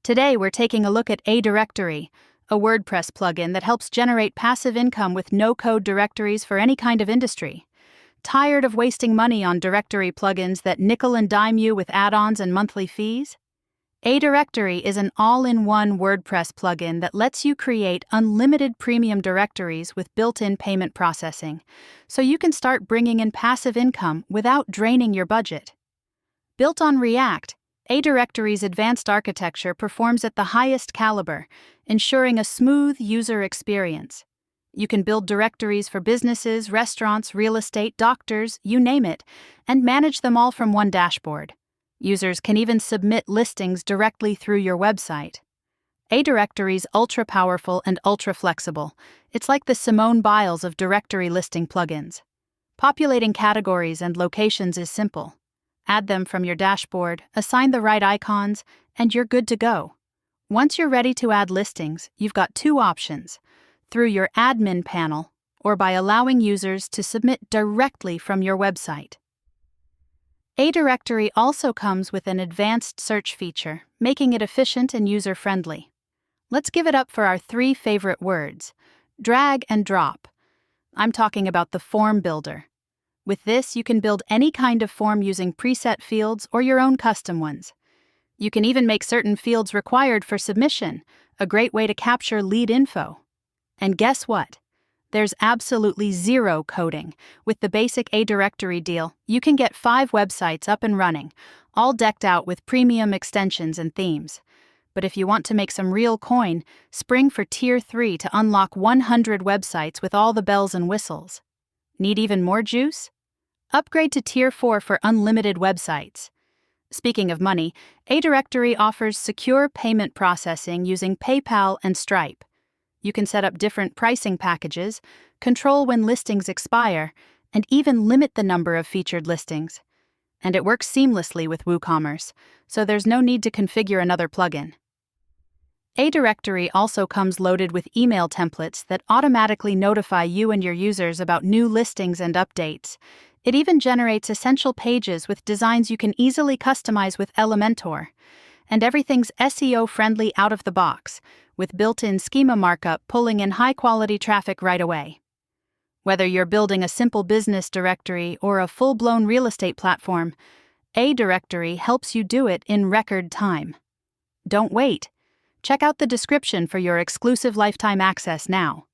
Today we're taking a look at aDirectory, a WordPress plugin that helps generate passive income with no-code directories for any kind of industry. Tired of wasting money on directory plugins that nickel and dime you with add-ons and monthly fees? aDirectory is an all-in-one WordPress plugin that lets you create unlimited premium directories with built-in payment processing, so you can start bringing in passive income without draining your budget. Built on React, aDirectory's advanced architecture performs at the highest caliber, ensuring a smooth user experience. You can build directories for businesses, restaurants, real estate, doctors, you name it, and manage them all from one dashboard. Users can even submit listings directly through your website. aDirectory's ultra-powerful and ultra-flexible. It's like the Simone Biles of directory listing plugins. Populating categories and locations is simple. Add them from your dashboard, assign the right icons, and you're good to go. Once you're ready to add listings, you've got two options: through your admin panel or by allowing users to submit directly from your website. aDirectory also comes with an advanced search feature, making it efficient and user-friendly. Let's give it up for our three favorite words: drag and drop. I'm talking about the form builder. With this, you can build any kind of form using preset fields or your own custom ones. You can even make certain fields required for submission, a great way to capture lead info. And guess what? There's absolutely zero coding. With the basic aDirectory deal, you can get 5 websites up and running, all decked out with premium extensions and themes. But if you want to make some real coin, spring for Tier 3 to unlock 100 websites with all the bells and whistles. Need even more juice? Upgrade to Tier 4 for unlimited websites. Speaking of money, aDirectory offers secure payment processing using PayPal and Stripe. You can set up different pricing packages, control when listings expire, and even limit the number of featured listings. And it works seamlessly with WooCommerce, so there's no need to configure another plugin. aDirectory also comes loaded with email templates that automatically notify you and your users about new listings and updates. It even generates essential pages with designs you can easily customize with Elementor. And everything's SEO-friendly out of the box, with built-in schema markup pulling in high-quality traffic right away. Whether you're building a simple business directory or a full-blown real estate platform, aDirectory helps you do it in record time. Don't wait. Check out the description for your exclusive lifetime access now.